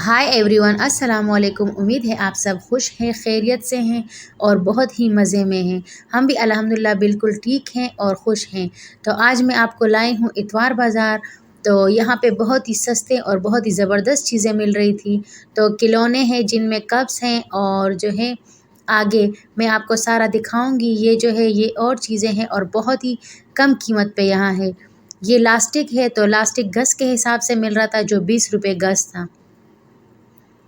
Hi everyone, अस्सलाम वालेकुम। उम्मीद है आप सब खुश हैं, खैरियत से हैं और बहुत ही मज़े में हैं। हम भी अल्हम्दुलिल्लाह बिल्कुल ठीक हैं और खुश हैं। तो आज मैं आपको लाई हूँ इतवार बाज़ार। तो यहाँ पे बहुत ही सस्ते और बहुत ही ज़बरदस्त चीज़ें मिल रही थी। तो खिलौने हैं जिनमें कप्स हैं और जो है आगे मैं आपको सारा दिखाऊंगी। ये जो है ये और चीज़ें हैं और बहुत ही कम कीमत पे यहाँ है। ये लास्टिक है, तो लास्टिक गज़ के हिसाब से मिल रहा था, जो 20 रुपये गज़ था।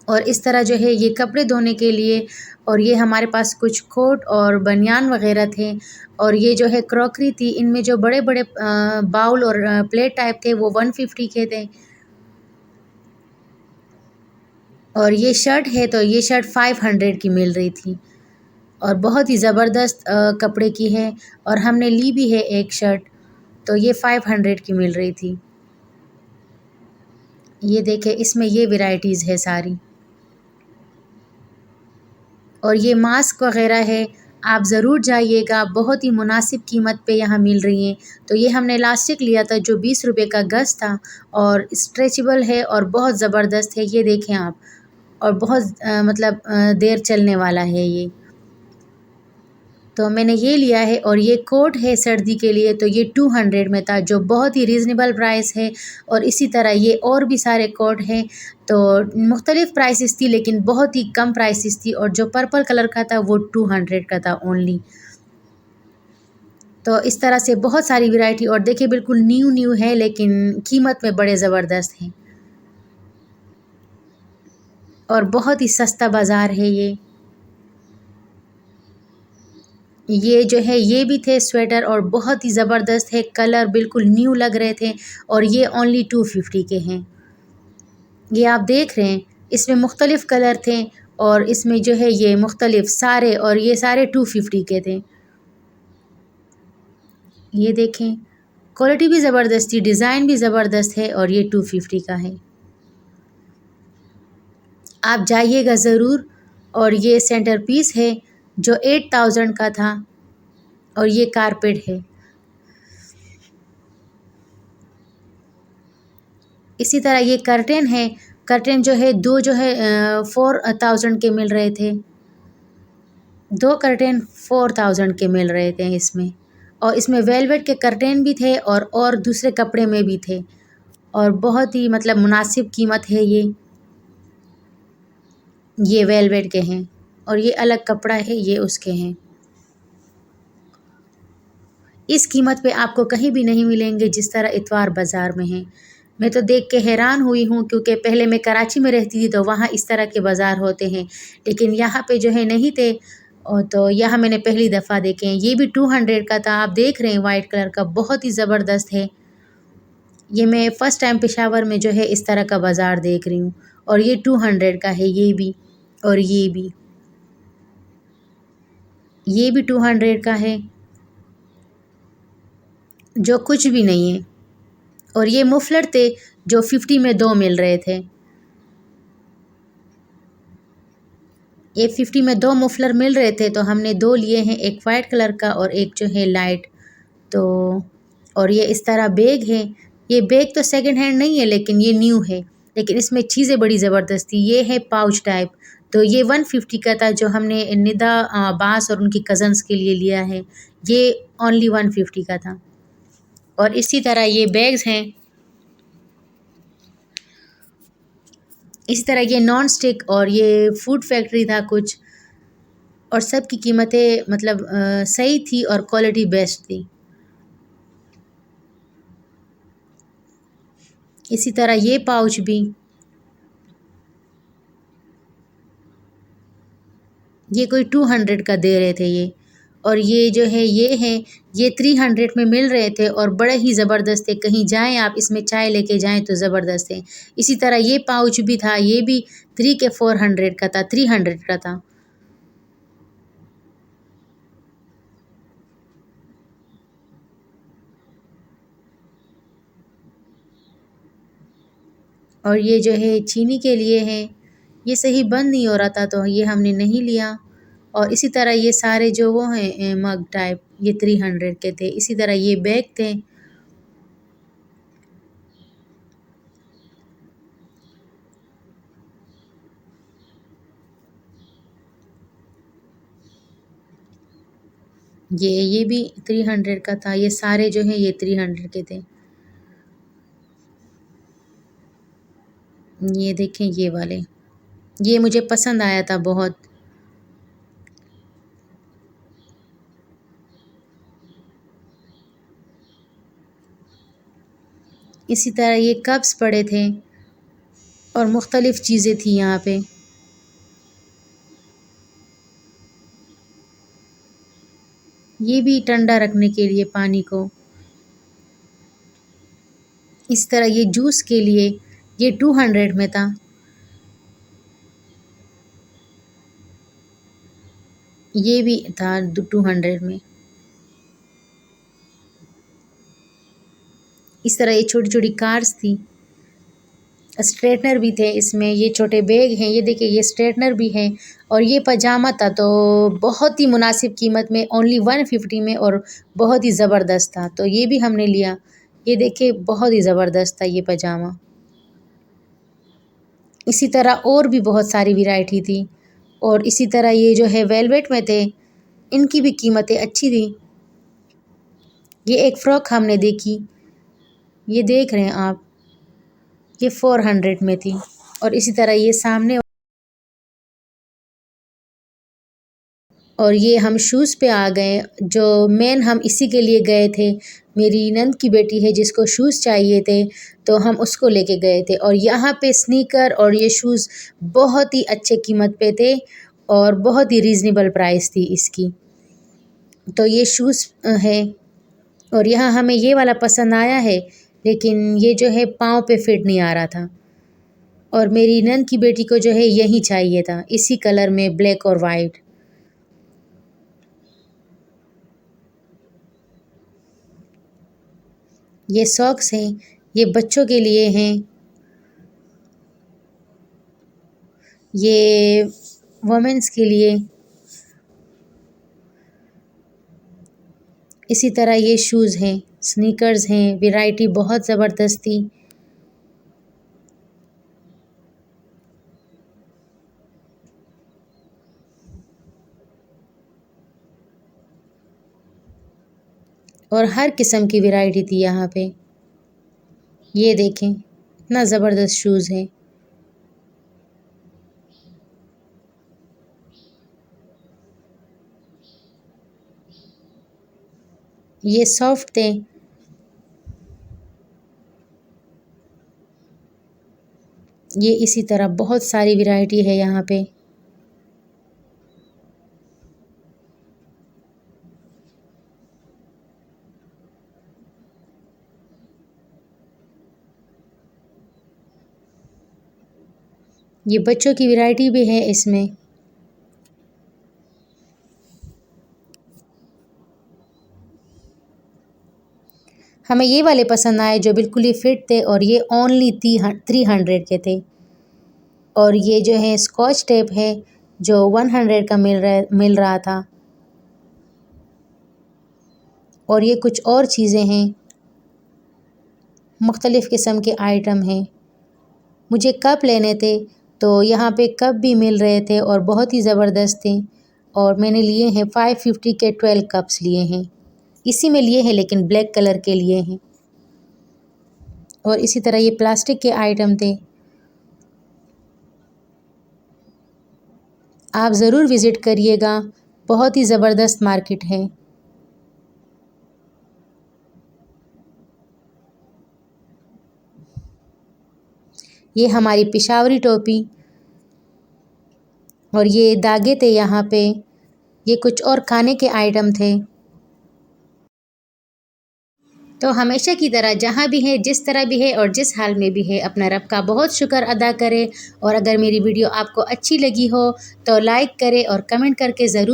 और इस तरह जो है ये कपड़े धोने के लिए, और ये हमारे पास कुछ कोट और बनियान वगैरह थे। और ये जो है क्रॉकरी थी, इनमें जो बड़े बड़े बाउल और प्लेट टाइप थे वो 150 के थे। और ये शर्ट है, तो ये शर्ट 500 की मिल रही थी और बहुत ही ज़बरदस्त कपड़े की है। और हमने ली भी है एक शर्ट, तो ये 500 की मिल रही थी। ये देखें, इसमें ये वैरायटीज़ है सारी। और ये मास्क वग़ैरह है, आप ज़रूर जाइएगा, बहुत ही मुनासिब कीमत पे यहाँ मिल रही हैं। तो ये हमने लास्टिक लिया था जो 20 रुपए का गज़ था, और स्ट्रेचेबल है और बहुत ज़बरदस्त है। ये देखें आप, और बहुत देर चलने वाला है ये। तो मैंने ये लिया है। और ये कोट है सर्दी के लिए, तो ये 200 में था, जो बहुत ही रीज़नेबल प्राइस है। और इसी तरह ये और भी सारे कोट हैं, तो मुख्तलिफ़ प्राइसेस थी लेकिन बहुत ही कम प्राइसेस थी। और जो पर्पल कलर का था वो 200 का था ओनली। तो इस तरह से बहुत सारी वैरायटी, और देखिए बिल्कुल न्यू न्यू है लेकिन कीमत में बड़े ज़बरदस्त हैं। और बहुत ही सस्ता बाज़ार है ये। ये जो है ये भी थे स्वेटर, और बहुत ही ज़बरदस्त है, कलर बिल्कुल न्यू लग रहे थे। और ये ओनली 250 के हैं। ये आप देख रहे हैं, इसमें मुख्तलिफ़ कलर थे, और इसमें जो है ये मुख्तलिफ़ सारे, और ये सारे 250 के थे। ये देखें, क्वालिटी भी ज़बरदस्त थी, डिज़ाइन भी ज़बरदस्त है, और ये 250 का है। आप जाइएगा ज़रूर। और ये सेंटर पीस है जो 8000 का था, और ये कारपेट है। इसी तरह ये कर्टेन है। कर्टेन जो है दो जो है 4000 के मिल रहे थे। दो कर्टेन 4000 के मिल रहे थे इसमें। और इसमें वेलवेट के कर्टेन भी थे, और दूसरे कपड़े में भी थे। और बहुत ही मुनासिब कीमत है ये। ये वेलवेट के हैं, और ये अलग कपड़ा है, ये उसके हैं। इस कीमत पे आपको कहीं भी नहीं मिलेंगे जिस तरह इतवार बाज़ार में हैं। मैं तो देख के हैरान हुई हूँ, क्योंकि पहले मैं कराची में रहती थी तो वहाँ इस तरह के बाज़ार होते हैं, लेकिन यहाँ पे जो है नहीं थे। और तो यहाँ मैंने पहली दफ़ा देखे हैं। ये भी 200 का था। आप देख रहे हैं वाइट कलर का, बहुत ही ज़बरदस्त है। ये मैं फ़र्स्ट टाइम पेशावर में जो है इस तरह का बाज़ार देख रही हूँ। और ये 200 का है ये भी, और ये भी। ये भी 200 का है, जो कुछ भी नहीं है। और ये मुफलर थे जो 50 में 2 मिल रहे थे। ये 50 में 2 मफलर मिल रहे थे, तो हमने 2 लिए हैं, एक वाइट कलर का और एक जो है लाइट। तो और ये इस तरह बैग है। ये बैग तो सेकंड हैंड नहीं है लेकिन ये न्यू है, लेकिन इसमें चीज़ें बड़ी ज़बरदस्त थी। ये है पाउच टाइप, तो ये 150 का था, जो हमने निदा अब्बास और उनकी कज़न्स के लिए लिया है। ये ओनली 150 का था। और इसी तरह ये बैग्स हैं। इसी तरह ये नॉन स्टिक, और ये फूड फैक्ट्री था कुछ। और सब की कीमतें सही थी और क्वालिटी बेस्ट थी। इसी तरह ये पाउच भी, ये कोई 200 का दे रहे थे ये। और ये जो है ये है, ये 300 में मिल रहे थे, और बड़े ही ज़बरदस्त थे। कहीं जाएं आप, इसमें चाय लेके जाएं तो ज़बरदस्त है। इसी तरह ये पाउच भी था, ये भी 3 के 400 का था, 300 का था। और ये जो है चीनी के लिए है। ये सही बंद नहीं हो रहा था, तो ये हमने नहीं लिया। और इसी तरह ये सारे जो वो हैं मग टाइप, ये 300 के थे। इसी तरह ये बैग थे। ये भी 300 का था। ये सारे जो हैं ये 300 के थे। ये देखें ये वाले, ये मुझे पसंद आया था बहुत। इसी तरह ये कप्स पड़े थे और मुख्तलिफ़ चीज़ें थी यहाँ पे। ये भी ठंडा रखने के लिए पानी को। इस तरह ये जूस के लिए, ये 200 में था। ये भी था 200 में। इस तरह ये छोटी छोटी कार्स थी। स्ट्रेटनर भी थे इसमें। ये छोटे बैग हैं, ये देखिए ये स्ट्रेटनर भी है। और ये पजामा था तो बहुत ही मुनासिब कीमत में, ओनली 150 में, और बहुत ही ज़बरदस्त था, तो ये भी हमने लिया। ये देखिए बहुत ही ज़बरदस्त था ये पजामा। इसी तरह और भी बहुत सारी वैरायटी थी। और इसी तरह ये जो है वेलवेट में थे, इनकी भी कीमतें अच्छी थी। ये एक फ़्रॉक हमने देखी, ये देख रहे हैं आप, ये 400 में थी। और इसी तरह ये सामने, और ये हम शूज़ पे आ गए, जो मेन हम इसी के लिए गए थे। मेरी नंद की बेटी है जिसको शूज़ चाहिए थे, तो हम उसको लेके गए थे। और यहाँ पे स्नीकर और ये शूज़ बहुत ही अच्छे कीमत पे थे और बहुत ही रीज़नेबल प्राइस थी इसकी। तो ये शूज़ है। और यहाँ हमें ये वाला पसंद आया है, लेकिन ये जो है पाँव पे फिट नहीं आ रहा था। और मेरी नंद की बेटी को जो है यही चाहिए था, इसी कलर में, ब्लैक और वाइट। ये सॉक्स हैं, ये बच्चों के लिए हैं। ये वुमेन्स के लिए। इसी तरह ये शूज़ हैं, स्नीकर्स हैं, वैरायटी बहुत ज़बरदस्त थी। और हर किस्म की वैरायटी थी यहाँ पे। ये देखें इतना ज़बरदस्त शूज़ है। ये सॉफ्ट थे। ये इसी तरह बहुत सारी वैरायटी है यहाँ पे। ये बच्चों की वैरायटी भी है इसमें। हमें ये वाले पसंद आए जो बिल्कुल ही फिट थे, और ये ओनली 300 के थे। और ये जो है स्कॉच टेप है जो 100 का मिल रहा था। और ये कुछ और चीज़ें हैं, मुख्तलिफ़ किस्म के आइटम हैं। मुझे कप लेने थे, तो यहाँ पे कप भी मिल रहे थे और बहुत ही ज़बरदस्त थे। और मैंने लिए हैं 550 के 12 कप्स लिए हैं। इसी में लिए हैं, लेकिन ब्लैक कलर के लिए हैं। और इसी तरह ये प्लास्टिक के आइटम थे। आप ज़रूर विज़िट करिएगा, बहुत ही ज़बरदस्त मार्केट है। ये हमारी पिशावरी टोपी, और ये धागे थे यहाँ पे। ये कुछ और खाने के आइटम थे। तो हमेशा की तरह जहाँ भी है, जिस तरह भी है और जिस हाल में भी है, अपना रब का बहुत शुक्र अदा करें। और अगर मेरी वीडियो आपको अच्छी लगी हो तो लाइक करें और कमेंट करके ज़रूर